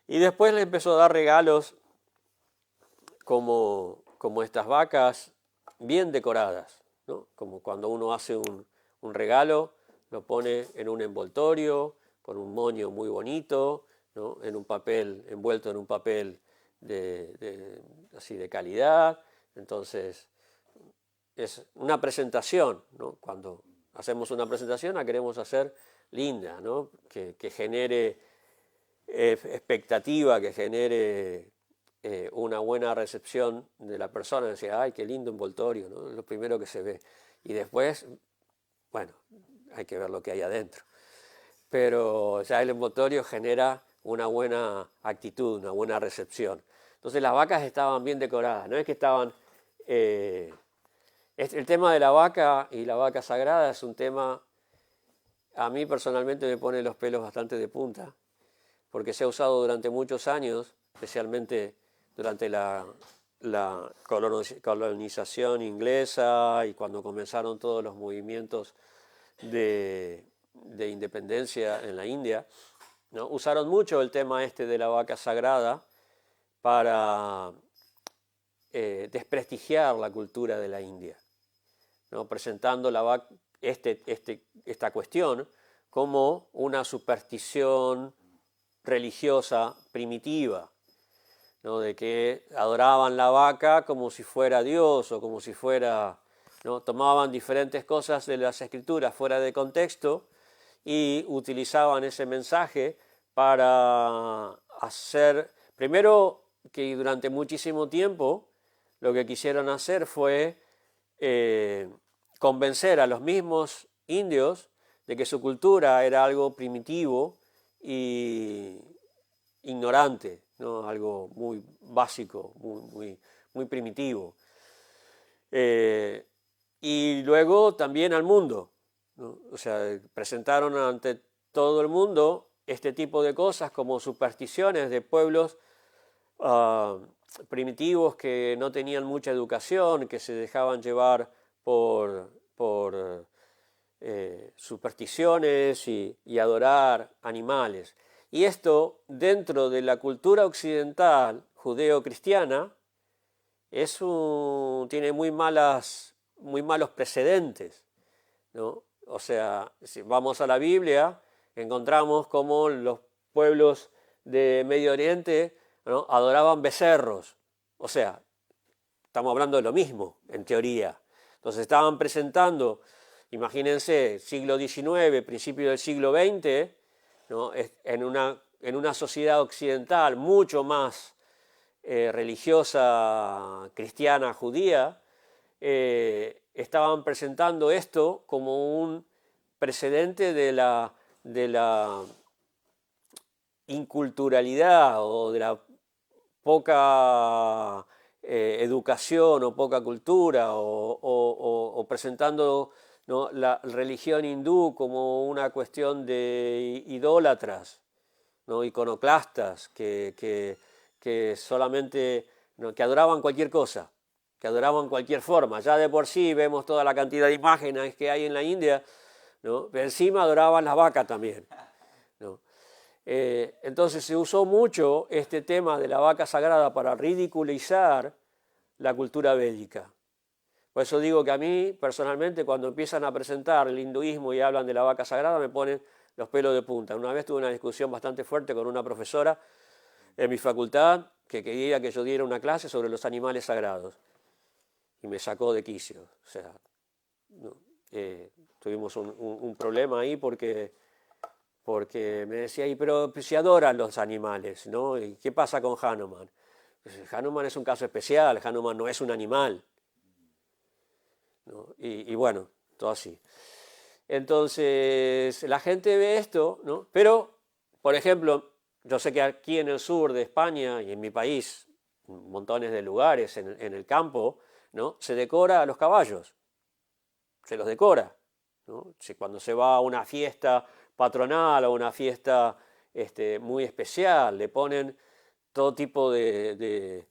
Y después le empezó a dar regalos como estas vacas bien decoradas, ¿no? Como cuando uno hace un regalo, lo pone en un envoltorio, con un moño muy bonito, ¿no? En un papel, envuelto en un papel así de calidad. Entonces, es una presentación, ¿no? Cuando hacemos una presentación la queremos hacer linda, ¿no? Que genere expectativa, que genere una buena recepción de la persona, decir, ay, qué lindo envoltorio, ¿no? Es lo primero que se ve. Y después, bueno, hay que ver lo que hay adentro. Pero ya el envoltorio genera una buena actitud, una buena recepción. Entonces las vacas estaban bien decoradas, no es que estaban... el tema de la vaca y la vaca sagrada es un tema, a mí personalmente me pone los pelos bastante de punta, porque se ha usado durante muchos años, especialmente durante la colonización inglesa y cuando comenzaron todos los movimientos de independencia en la India, ¿no? Usaron mucho el tema este de la vaca sagrada para desprestigiar la cultura de la India, ¿no? Presentando esta cuestión como una superstición religiosa primitiva, ¿no? De que adoraban la vaca como si fuera Dios o como si fuera, ¿no? Tomaban diferentes cosas de las escrituras fuera de contexto y utilizaban ese mensaje para hacer, primero que durante muchísimo tiempo lo que quisieron hacer fue convencer a los mismos indios de que su cultura era algo primitivo y ignorante, ¿no? Algo muy básico, muy primitivo. Y luego también al mundo, ¿no? O sea, presentaron ante todo el mundo este tipo de cosas como supersticiones de pueblos primitivos que no tenían mucha educación, que se dejaban llevar por supersticiones y adorar animales. Y esto, dentro de la cultura occidental judeo-cristiana, tiene muy malos precedentes, ¿no? O sea, si vamos a la Biblia, encontramos cómo los pueblos de Medio Oriente, ¿no? Adoraban becerros. O sea, estamos hablando de lo mismo, en teoría. Entonces estaban presentando, imagínense, siglo XIX, principio del siglo XX, ¿no? En una sociedad occidental mucho más religiosa, cristiana, judía, estaban presentando esto como un precedente de la inculturalidad o de la poca educación o poca cultura o presentando, ¿no? La religión hindú como una cuestión de idólatras, ¿no? Iconoclastas que solamente, ¿no? Que adoraban cualquier cosa, que adoraban cualquier forma. Ya de por sí vemos toda la cantidad de imágenes que hay en la India, ¿no? Pero encima adoraban la vaca también, ¿no? Entonces se usó mucho este tema de la vaca sagrada para ridiculizar la cultura védica. Por eso digo que a mí, personalmente, cuando empiezan a presentar el hinduismo y hablan de la vaca sagrada, me ponen los pelos de punta. Una vez tuve una discusión bastante fuerte con una profesora en mi facultad que quería que yo diera una clase sobre los animales sagrados. Y me sacó de quicio. O sea, no, tuvimos un problema ahí porque me decía, pero si adoran los animales, ¿no? ¿Y qué pasa con Hanuman? Pues Hanuman es un caso especial, Hanuman no es un animal, ¿no? Y bueno, todo así. Entonces, la gente ve esto, ¿no? Pero, por ejemplo, yo sé que aquí en el sur de España y en mi país, montones de lugares en el campo, ¿no? Se decora a los caballos, se los decora, ¿no? Cuando se va a una fiesta patronal o una fiesta muy especial, le ponen todo tipo de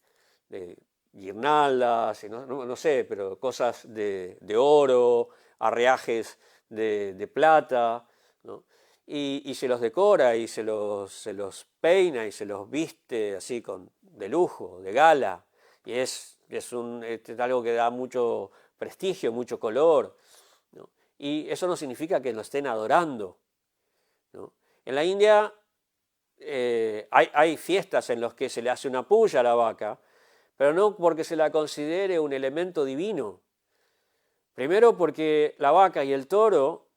guirnaldas, no sé, pero cosas de oro, arreajes de plata, ¿no? y se los decora y se los peina y se los viste así de lujo, de gala, y es algo que da mucho prestigio, mucho color, ¿no? Y eso no significa que lo estén adorando, ¿no? En la India hay fiestas en las que se le hace una puya a la vaca, pero no porque se la considere un elemento divino. Primero porque la vaca y el toro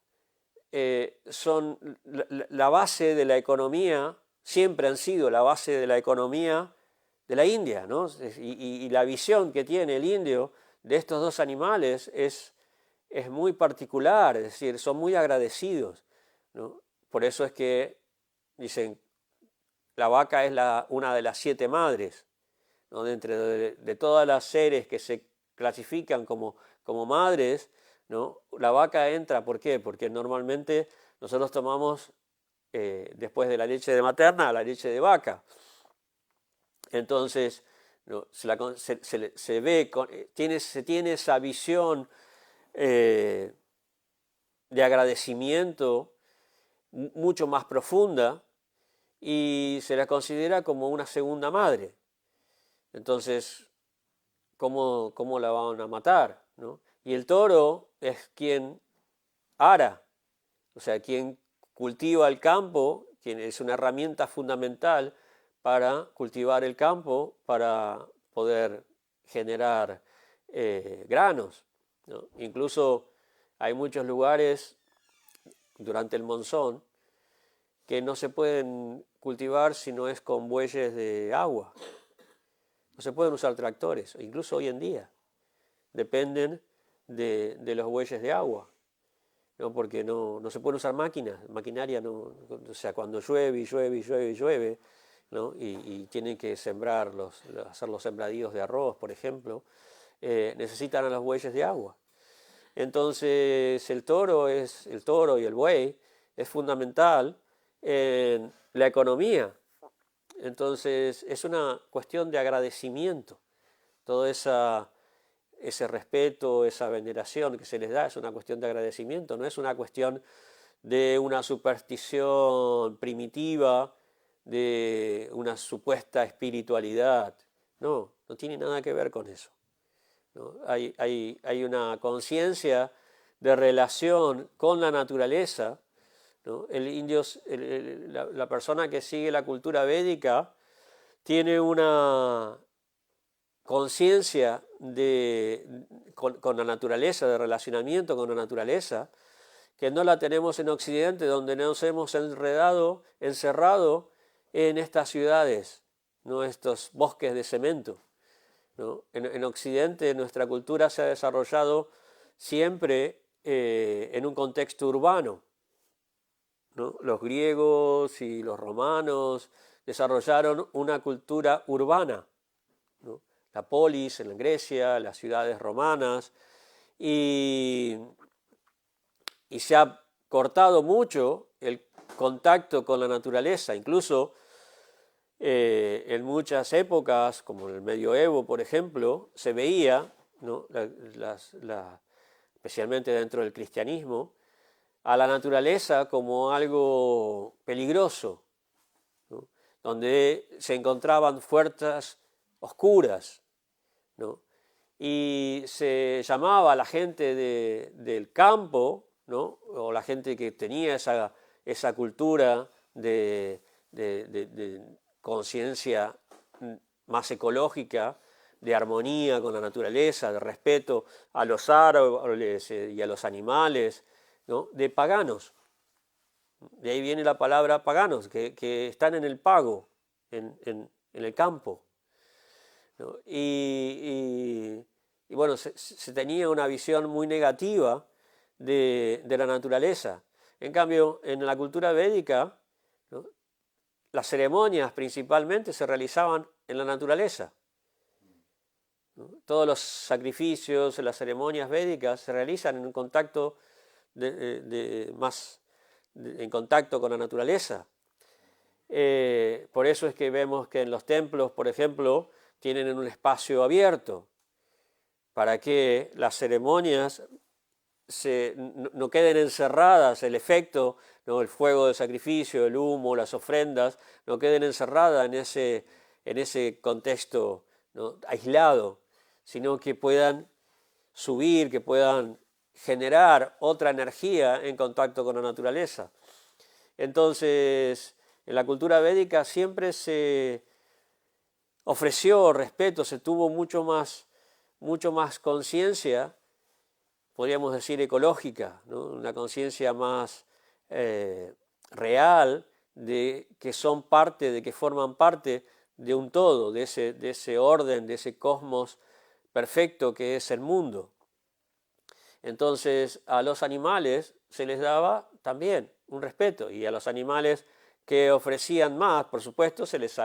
son la base de la economía, siempre han sido la base de la economía de la India, ¿no? Y la visión que tiene el indio de estos dos animales es muy particular, es decir, son muy agradecidos, ¿no? Por eso es que dicen, la vaca es una de las 7 madres, ¿no? Dentro de todas las seres que se clasifican como madres, ¿no? La vaca entra, ¿por qué? Porque normalmente nosotros tomamos, después de la leche materna, la leche de vaca. Entonces, ¿no? se ve, se tiene esa visión de agradecimiento mucho más profunda y se la considera como una segunda madre. Entonces, ¿cómo la van a matar, ¿no? Y el toro es quien ara, o sea, quien cultiva el campo, quien es una herramienta fundamental para cultivar el campo, para poder generar granos, ¿no? Incluso hay muchos lugares durante el monzón que no se pueden cultivar si no es con bueyes de agua. No se pueden usar tractores, incluso hoy en día. Dependen de los bueyes de agua, ¿no? Porque no se pueden usar maquinaria, no, o sea, cuando llueve y llueve y llueve y llueve, ¿no? Y tienen que sembrar, hacer los sembradíos de arroz, por ejemplo, necesitan a los bueyes de agua. Entonces el toro y el buey es fundamental en la economía. Entonces es una cuestión de agradecimiento. Todo ese respeto, esa veneración que se les da es una cuestión de agradecimiento, no es una cuestión de una superstición primitiva, de una supuesta espiritualidad. No tiene nada que ver con eso, ¿no? Hay una conciencia de relación con la naturaleza, ¿no? El indio, la persona que sigue la cultura védica tiene una conciencia con la naturaleza, de relacionamiento con la naturaleza, que no la tenemos en Occidente, donde nos hemos encerrado en estas ciudades, ¿no? Estos bosques de cemento, ¿no? En Occidente nuestra cultura se ha desarrollado siempre en un contexto urbano, ¿no? Los griegos y los romanos desarrollaron una cultura urbana, ¿no? La polis en Grecia, las ciudades romanas, y se ha cortado mucho el contacto con la naturaleza, incluso en muchas épocas, como en el medioevo, por ejemplo, se veía, ¿no? Especialmente dentro del cristianismo, a la naturaleza como algo peligroso, ¿no? Donde se encontraban fuerzas oscuras, ¿no? Y se llamaba a la gente del campo, ¿no? O la gente que tenía esa cultura de conciencia más ecológica, de armonía con la naturaleza, de respeto a los árboles y a los animales, ¿no? De paganos. De ahí viene la palabra paganos, que están en el pago, en el campo, ¿no? Y bueno, se tenía una visión muy negativa de la naturaleza. En cambio, en la cultura védica, ¿no? Las ceremonias principalmente se realizaban en la naturaleza, ¿no? Todos los sacrificios, las ceremonias védicas se realizan en un contacto en contacto con la naturaleza. Por eso es que vemos que en los templos, por ejemplo, tienen un espacio abierto para que las ceremonias no queden encerradas el efecto, ¿no? El fuego de sacrificio, el humo, las ofrendas, no queden encerradas en ese contexto, ¿no? Aislado, sino que puedan subir, que puedan generar otra energía en contacto con la naturaleza. Entonces, en la cultura védica siempre se ofreció respeto, se tuvo mucho más conciencia, podríamos decir ecológica, ¿no? Una conciencia más real de que son parte, de que forman parte de un todo, de ese orden, de ese cosmos perfecto que es el mundo. Entonces a los animales se les daba también un respeto, y a los animales que ofrecían más, por supuesto, se les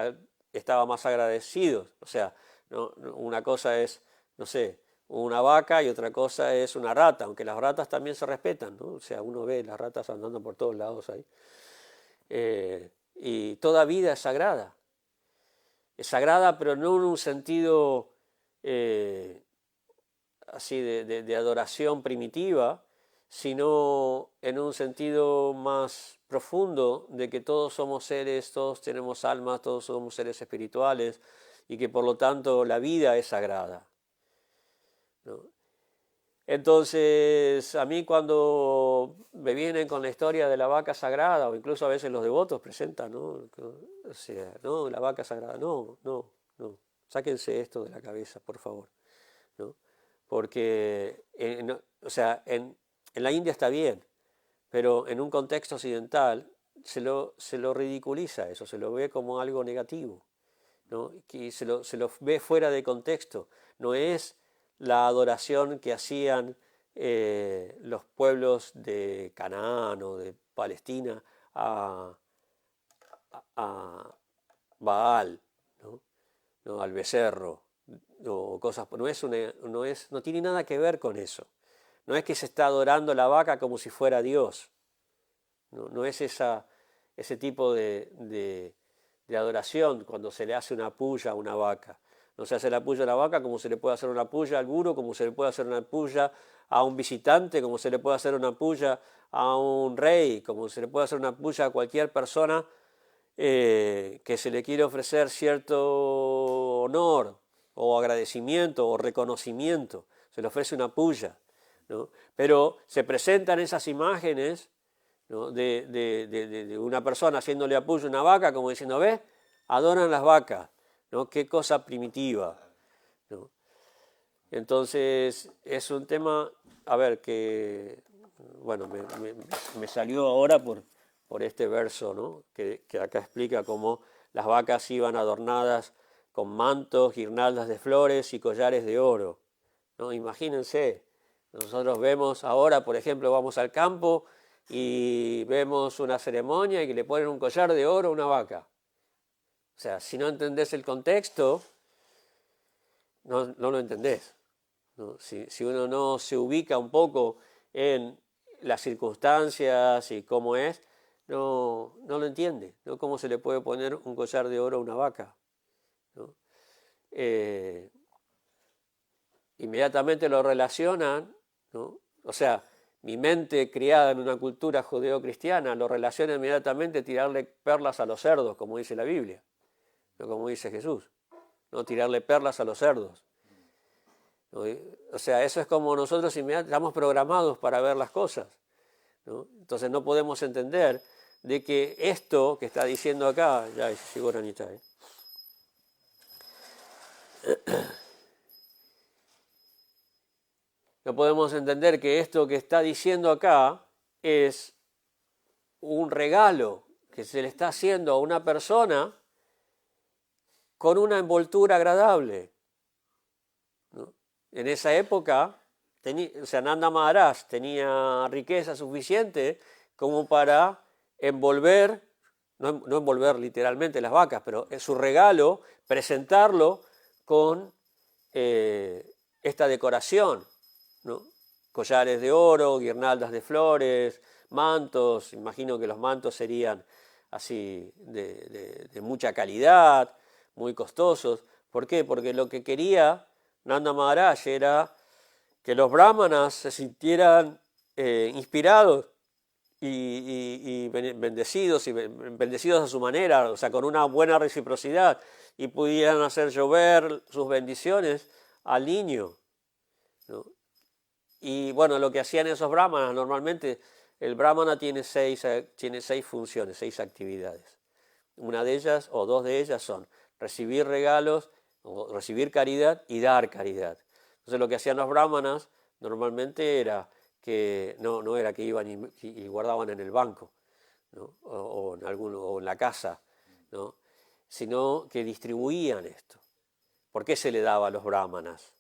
estaba más agradecidos. O sea, ¿no? Una cosa es, no sé, una vaca y otra cosa es una rata, aunque las ratas también se respetan, ¿no? O sea, uno ve las ratas andando por todos lados ahí. Y toda vida es sagrada, pero no en un sentido así de adoración primitiva, sino en un sentido más profundo de que todos somos seres, todos tenemos almas, todos somos seres espirituales, y que por lo tanto la vida es sagrada, ¿no? Entonces, a mí cuando me vienen con la historia de la vaca sagrada, o incluso a veces los devotos presentan, ¿no? O sea, no, la vaca sagrada, no, sáquense esto de la cabeza, por favor, ¿no? Porque, o sea, en la India está bien, pero en un contexto occidental se lo ridiculiza eso, se lo ve como algo negativo, ¿no? Y se lo ve fuera de contexto. No es la adoración que hacían los pueblos de Canaán o de Palestina a Baal, ¿no? ¿No? Al becerro, o cosas. No tiene nada que ver con eso. No es que se está adorando la vaca como si fuera Dios. No es ese tipo de adoración cuando se le hace una puya a una vaca. No se hace la puya a la vaca como se le puede hacer una puya al gurú, como se le puede hacer una puya a un visitante, como se le puede hacer una puya a un rey, como se le puede hacer una puya a cualquier persona que se le quiere ofrecer cierto honor o agradecimiento o reconocimiento. Se le ofrece una puya, ¿no? Pero se presentan esas imágenes, ¿no? de una persona haciéndole apoyo a una vaca, como diciendo, ¿ves? Adoran las vacas, ¿no? Qué cosa primitiva, ¿no? Entonces es un tema, a ver, que, bueno, me salió ahora por este verso, ¿no? que acá explica cómo las vacas iban adornadas con mantos, guirnaldas de flores y collares de oro, ¿no? Imagínense, nosotros vemos ahora, por ejemplo, vamos al campo y vemos una ceremonia y que le ponen un collar de oro a una vaca. O sea, si no entendés el contexto, no lo entendés, ¿no? Si uno no se ubica un poco en las circunstancias y cómo es, no lo entiende, ¿no? ¿Cómo se le puede poner un collar de oro a una vaca, ¿no? Inmediatamente lo relacionan, ¿no? O sea, mi mente criada en una cultura judeo-cristiana lo relaciona inmediatamente tirarle perlas a los cerdos, como dice la Biblia, no como dice Jesús, no tirarle perlas a los cerdos, ¿no? O sea, eso es como nosotros inmediatamente estamos programados para ver las cosas, ¿no? Entonces no podemos entender de que esto que está diciendo acá, ya llegó Ranita, no podemos entender que esto que está diciendo acá es un regalo que se le está haciendo a una persona con una envoltura agradable, ¿no? En esa época, o sea, Nanda Maharaj tenía riqueza suficiente como para envolver, no envolver literalmente las vacas, pero es su regalo, presentarlo con esta decoración, ¿no? Collares de oro, guirnaldas de flores, mantos. Imagino que los mantos serían así de mucha calidad, muy costosos. ¿Por qué? Porque lo que quería Nanda Maharaj era que los brahmanas se sintieran inspirados y bendecidos, bendecidos a su manera, o sea, con una buena reciprocidad, y pudieran hacer llover sus bendiciones al niño, ¿no? Y bueno, lo que hacían esos brahmanas, normalmente el brahmana tiene seis funciones, 6 actividades. Una de ellas o 2 de ellas son recibir regalos, o recibir caridad y dar caridad. Entonces lo que hacían los brahmanas normalmente era que no era que iban y guardaban en el banco, ¿no? o en la casa, ¿no? Sino que distribuían esto. ¿Por qué se le daba a los brahmanas?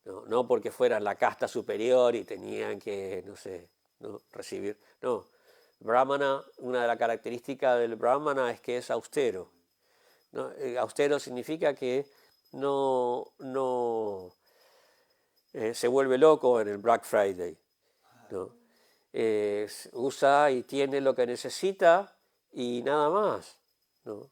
No porque fueran la casta superior y tenían que, no sé, ¿no? recibir. No, brahmana, una de las características del brahmana es que es austero, ¿no? Austero significa que no se vuelve loco en el Black Friday, ¿no? Usa y tiene lo que necesita y nada más, ¿no?